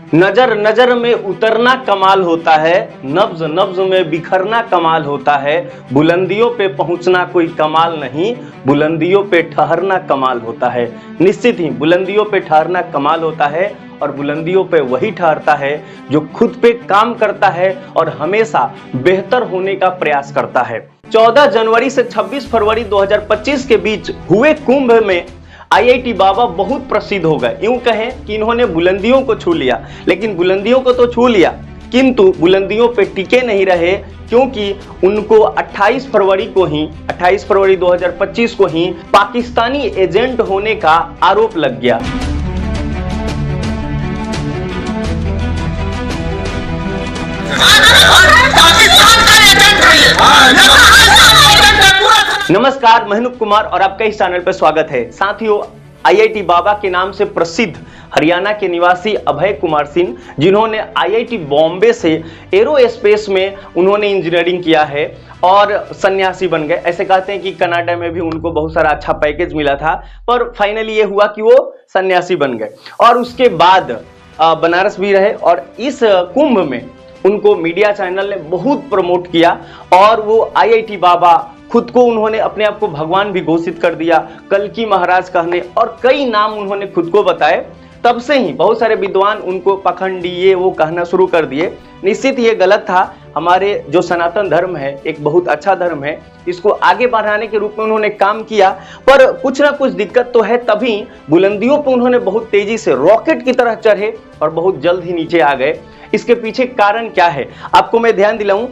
नजर नजर में उतरना कमाल होता है, नब्ज नब्ज में बिखरना कमाल होता है। बुलंदियों पे पहुंचना कोई कमाल नहीं, बुलंदियों पे ठहरना कमाल होता है। निश्चित ही बुलंदियों पे ठहरना कमाल होता है और बुलंदियों पे वही ठहरता है जो खुद पे काम करता है और हमेशा बेहतर होने का प्रयास करता है। 14 जनवरी से 26 फरवरी 2025 के बीच हुए कुंभ में आईआईटी बाबा बहुत प्रसिद्ध हो गए। यूं कहें कि इन्होंने बुलंदियों को छू लिया, लेकिन बुलंदियों को तो छू लिया किंतु बुलंदियों पे टिके नहीं रहे, क्योंकि उनको 28 फरवरी 2025 को ही पाकिस्तानी एजेंट होने का आरोप लग गया। नमस्कार, मैं अनूप कुमार और आपका इस चैनल पर स्वागत है। साथियों, आईआईटी बाबा के नाम से प्रसिद्ध हरियाणा के निवासी अभय कुमार सिंह, जिन्होंने आईआईटी बॉम्बे से एरोस्पेस में उन्होंने इंजीनियरिंग किया है और सन्यासी बन गए। ऐसे कहते हैं कि कनाडा में भी उनको बहुत सारा अच्छा पैकेज मिला था, पर फाइनली ये हुआ कि वो सन्यासी बन गए और उसके बाद बनारस भी रहे। और इस कुंभ में उनको मीडिया चैनल ने बहुत प्रमोट किया और वो आईआईटी बाबा, खुद को उन्होंने अपने आप को भगवान भी घोषित कर दिया, कल्कि महाराज कहने, और कई नाम उन्होंने खुद को बताए। तब से ही बहुत सारे विद्वान उनको पखंडी ये वो कहना शुरू कर दिए। निश्चित ये गलत था। हमारे जो सनातन धर्म है एक बहुत अच्छा धर्म है, इसको आगे बढ़ाने के रूप में उन्होंने काम किया, पर कुछ ना कुछ दिक्कत तो है। तभी बुलंदियों पर उन्होंने बहुत तेजी से रॉकेट की तरह चढ़े और बहुत जल्द ही नीचे आ गए। इसके पीछे कारण क्या है, आपको मैं ध्यान दिलाऊं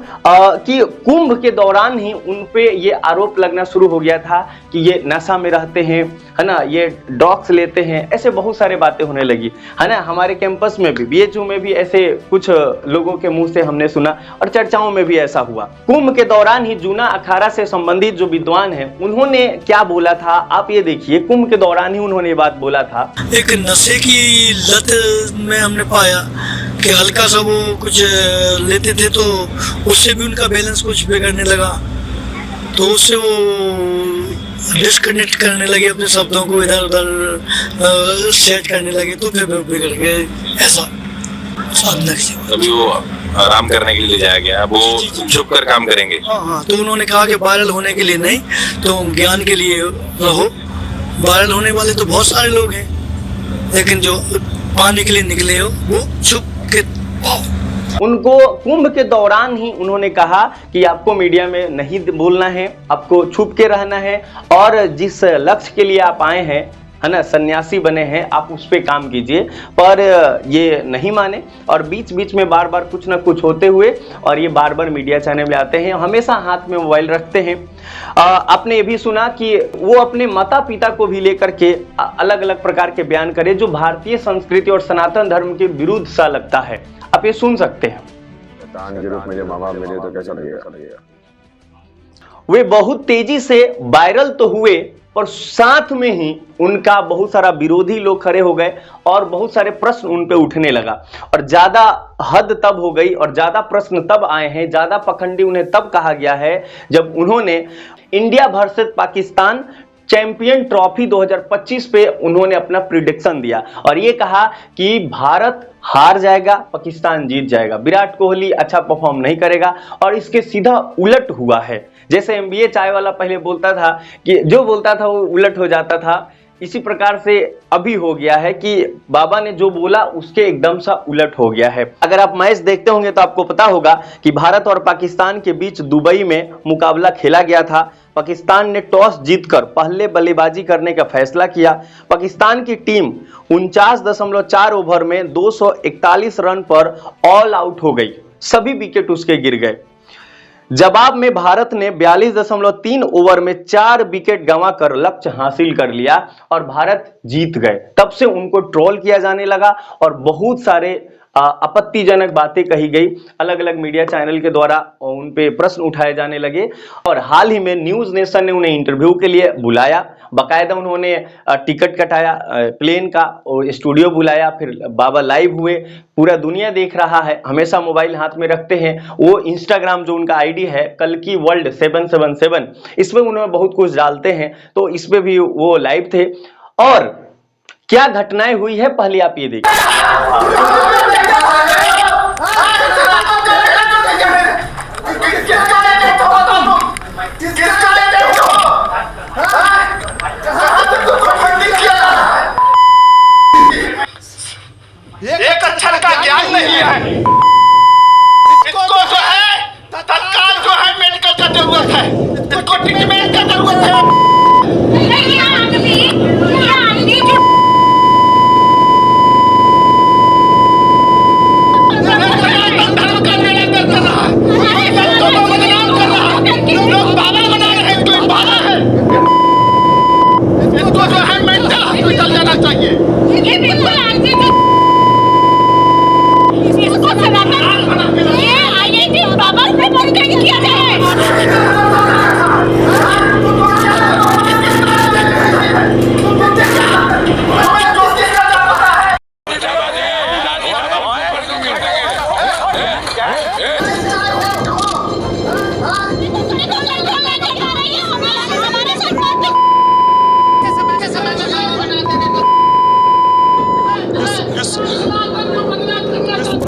कि कुंभ के दौरान ही उन पे ये आरोप लगना शुरू हो गया था कि ये नशा में रहते हैं, है ना, ये ड्रग्स लेते हैं, ऐसे बहुत सारे बातें होने लगी, है ना। हमारे कैंपस में भी, बीएचयू में भी ऐसे कुछ लोगों के मुंह से हमने सुना और चर्चाओं में भी ऐसा हुआ। कुंभ के दौरान ही जूना अखाड़ा से संबंधित जो विद्वान है उन्होंने क्या बोला था, आप ये देखिए। कुंभ के दौरान ही उन्होंने ये बात बोला था। एक नशे की लत में हमने पाया कि हल्का सा वो कुछ लेते थे तो उससे भी उनका बैलेंस कुछ बिगड़ने लगा, तो उससे वो डिस्कनेक्ट करने लगे, अपने शब्दों को इधर उधर सेट करने लगे, तो फिर बिगड़ गए। ऐसा साधना से तभी वो आराम करने के लिए जाया गया, वो छुप कर काम करेंगे। हाँ, तो उन्होंने कहा कि वायरल होने के लिए नहीं, तो ज्ञान के लिए रहो। वायरल होने वाले तो बहुत सारे लोग हैं, लेकिन जो पाने के लिए निकले हो वो छुप के पाओ। उनको कुंभ के दौरान ही उन्होंने कहा कि आपको मीडिया में नहीं बोलना है, आपको छुप के रहना है और जिस लक्ष्य के लिए आप आए हैं, है ना, सन्यासी बने हैं, आप उस पे काम कीजिए। पर ये नहीं माने और बीच बीच में बार बार कुछ ना कुछ होते हुए और ये बार बार मीडिया चैनल में आते हैं, हमेशा हाथ में मोबाइल रखते हैं। आपने ये भी सुना कि वो अपने माता पिता को भी लेकर के अलग अलग प्रकार के बयान करे जो भारतीय संस्कृति और सनातन धर्म के विरुद्ध सा लगता है। आप ये सुन सकते हैं। के रूप में जब मामा मिले तो कैसा लगेगा? वे बहुत तेजी से वायरल तो हुए और साथ में ही उनका बहुत सारा विरोधी लोग खड़े हो गए और बहुत सारे प्रश्न उन पे उठने लगा और ज्यादा हद तब हो गई और ज्यादा प्रश्न तब आए हैं, ज्यादा पखंडी उन्हें तब कहा गया है जब उन्होंने India versus Pakistan champion trophy 2025 पे उन्होंने अपना प्रिडिक्शन दिया और ये कहा कि भारत हार जाएगा, पाकिस्तान जीत जाएगा, विराट कोहली अच्छा परफॉर्म नहीं करेगा। और इसके सीधा उलट हुआ है। जैसे एमबीए चाय वाला पहले बोलता था कि जो बोलता था वो उलट हो जाता था, इसी प्रकार से अभी हो गया है कि बाबा ने जो बोला उसके एकदम सा उलट हो गया है। अगर आप मैच देखते होंगे तो आपको पता होगा कि भारत और पाकिस्तान के बीच दुबई में मुकाबला खेला गया था। पाकिस्तान ने टॉस जीतकर पहले बल्लेबाजी करने का फैसला किया। पाकिस्तान की टीम 49.4 ओवर में 241 रन पर ऑल आउट हो गई, सभी विकेट उसके गिर गए। जवाब में भारत ने 42.3 ओवर में 4 विकेट गंवाकर लक्ष्य हासिल कर लिया और भारत जीत गए। तब से उनको ट्रोल किया जाने लगा और बहुत सारे आपत्तिजनक बातें कही गई, अलग अलग मीडिया चैनल के द्वारा उन पे प्रश्न उठाए जाने लगे। और हाल ही में न्यूज नेशन ने उन्हें इंटरव्यू के लिए बुलाया, बाकायदा उन्होंने टिकट कटाया प्लेन का और स्टूडियो बुलाया, फिर बाबा लाइव हुए, पूरा दुनिया देख रहा है, हमेशा मोबाइल हाथ में रखते हैं। वो इंस्टाग्राम जो उनका आईडी है कल्कि वर्ल्ड 777, इसमें उन्होंने बहुत कुछ डालते हैं, तो इसमें भी वो लाइव थे। और क्या घटनाएं हुई है पहले आप ये देखिए। एक अक्षर का ज्ञान नहीं है। इसको जो है तत्काल जो है मेडिकल का जरूरत है, इसको ट्रीटमेंट का जरूरत है। धर्म का निराकरण कर रहा है, संतों को बदनाम कर रहा है, लोग पागल बना रहे हैं, इसको बाधा है। इसको जो है मेंटल हॉस्पिटल जाना चाहिए। ये बिल्कुल बाबा पे मॉनिटरिंग किया जाए।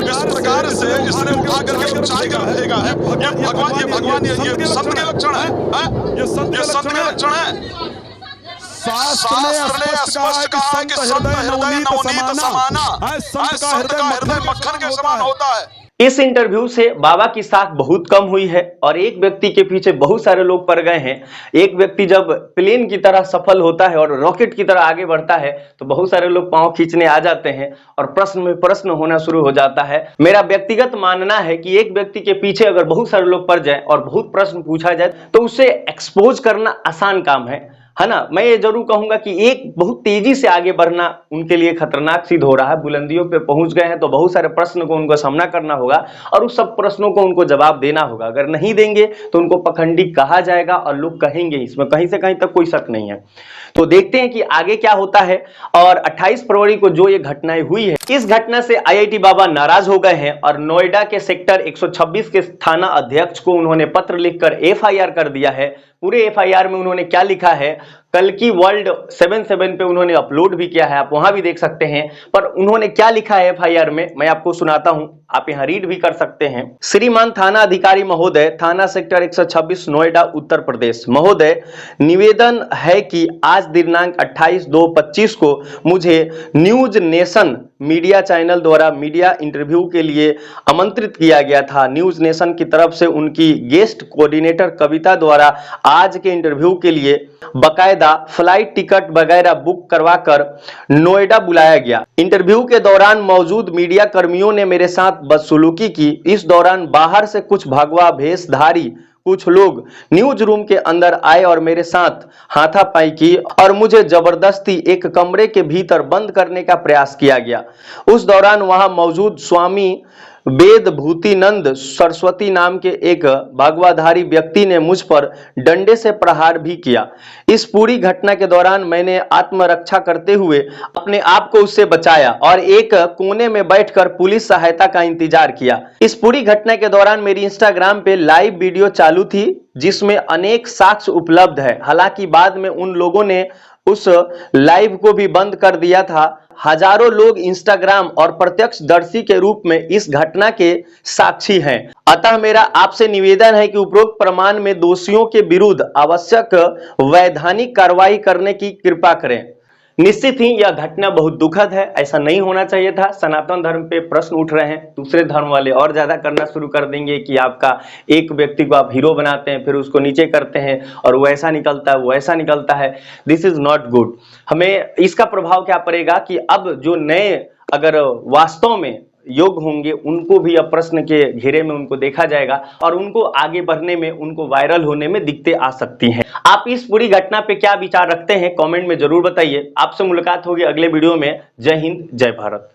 इस प्रकार से इसने उठा करके ऊंचाई का रहेगा है। भगवान ये संत के लक्षण है, ये संत के लक्षण है। शास्त्र ने स्पष्ट कहा है कि संत हृदय नवनीत समाना, संत का हृदय मक्खन के समान होता है। इस इंटरव्यू से बाबा की साख बहुत कम हुई है और एक व्यक्ति के पीछे बहुत सारे लोग पड़ गए हैं। एक व्यक्ति जब प्लेन की तरह सफल होता है और रॉकेट की तरह आगे बढ़ता है तो बहुत सारे लोग पांव खींचने आ जाते हैं और प्रश्न में प्रश्न होना शुरू हो जाता है। मेरा व्यक्तिगत मानना है कि एक व्यक्ति के पीछे अगर बहुत सारे लोग पड़ जाए और बहुत प्रश्न पूछा जाए तो उसे एक्सपोज करना आसान काम है ना। मैं ये जरूर कहूंगा कि एक बहुत तेजी से आगे बढ़ना उनके लिए खतरनाक सिद्ध हो रहा है। बुलंदियों पे पहुंच गए हैं तो बहुत सारे प्रश्न को उनको सामना करना होगा और उस सब प्रश्नों को उनको जवाब देना होगा। अगर नहीं देंगे तो उनको पखंडी कहा जाएगा और लोग कहेंगे, इसमें कहीं से कहीं तक कोई शक नहीं है। तो देखते हैं कि आगे क्या होता है। और 28 फरवरी को जो ये घटनाएं हुई है, इस घटना से IIT बाबा नाराज हो गए हैं और नोएडा के सेक्टर 126 के थाना अध्यक्ष को उन्होंने पत्र लिखकर FIR कर दिया है। पूरे FIR में उन्होंने क्या लिखा है, कल की वर्ल्ड 77 पे उन्होंने अपलोड भी किया है, आप वहां भी देख सकते हैं। पर उन्होंने क्या लिखा है FIR में, मैं आपको सुनाता हूं, आप यहां रीड भी कर सकते हैं। श्रीमान थाना अधिकारी महोदय, थाना सेक्टर 126 नोएडा उत्तर प्रदेश महोदय, निवेदन है कि आज दिनांक 28/2/25 को मुझे न्यूज नेशन मीडिया चैनल द्वारा मीडिया इंटरव्यू के लिए आमंत्रित किया गया था। न्यूज नेशन की तरफ से उनकी गेस्ट कोऑर्डिनेटर कविता द्वारा आज के इंटरव्यू के लिए बकायदा फ्लाइट टिकट वगैरह बुक करवाकर नोएडा बुलाया गया। इंटरव्यू के दौरान मौजूद मीडिया कर्मियों ने मेरे साथ बदसलूकी की। इस दौरान बाहर से कुछ भगवा भेषधारी कुछ लोग न्यूज रूम के अंदर आए और मेरे साथ हाथापाई की और मुझे जबरदस्ती एक कमरे के भीतर बंद करने का प्रयास किया गया। उस दौरान वहां मौजूद स्वामी वेद भूतिनंद सरस्वती नाम के एक भगवाधारी व्यक्ति ने मुझ पर डंडे से प्रहार भी किया। इस पूरी घटना के दौरान मैंने आत्मरक्षा करते हुए अपने आप को उससे बचाया और एक कोने में बैठकर पुलिस सहायता का इंतजार किया। इस पूरी घटना के दौरान मेरी इंस्टाग्राम पे लाइव वीडियो चालू थी जिसमें अनेक साक्ष्य उपलब्ध है। हालांकि बाद में उन लोगों ने उस लाइव को भी बंद कर दिया था। हजारों लोग इंस्टाग्राम और प्रत्यक्षदर्शी के रूप में इस घटना के साक्षी हैं। अतः मेरा आपसे निवेदन है कि उपरोक्त प्रमाण में दोषियों के विरुद्ध आवश्यक वैधानिक कार्रवाई करने की कृपा करें। निश्चित ही यह घटना बहुत दुखद है, ऐसा नहीं होना चाहिए था। सनातन धर्म पे प्रश्न उठ रहे हैं, दूसरे धर्म वाले और ज्यादा करना शुरू कर देंगे कि आपका एक व्यक्ति को आप हीरो बनाते हैं, फिर उसको नीचे करते हैं और वो ऐसा निकलता है, वो ऐसा निकलता है। This is not good. हमें इसका प्रभाव क्या पड़ेगा कि अब जो नए अगर वास्तव में योग होंगे उनको भी अब प्रश्न के घेरे में उनको देखा जाएगा और उनको आगे बढ़ने में, उनको वायरल होने में दिक्कतें आ सकती हैं। आप इस पूरी घटना पे क्या विचार रखते हैं कमेंट में जरूर बताइए। आपसे मुलाकात होगी अगले वीडियो में। जय हिंद, जय भारत।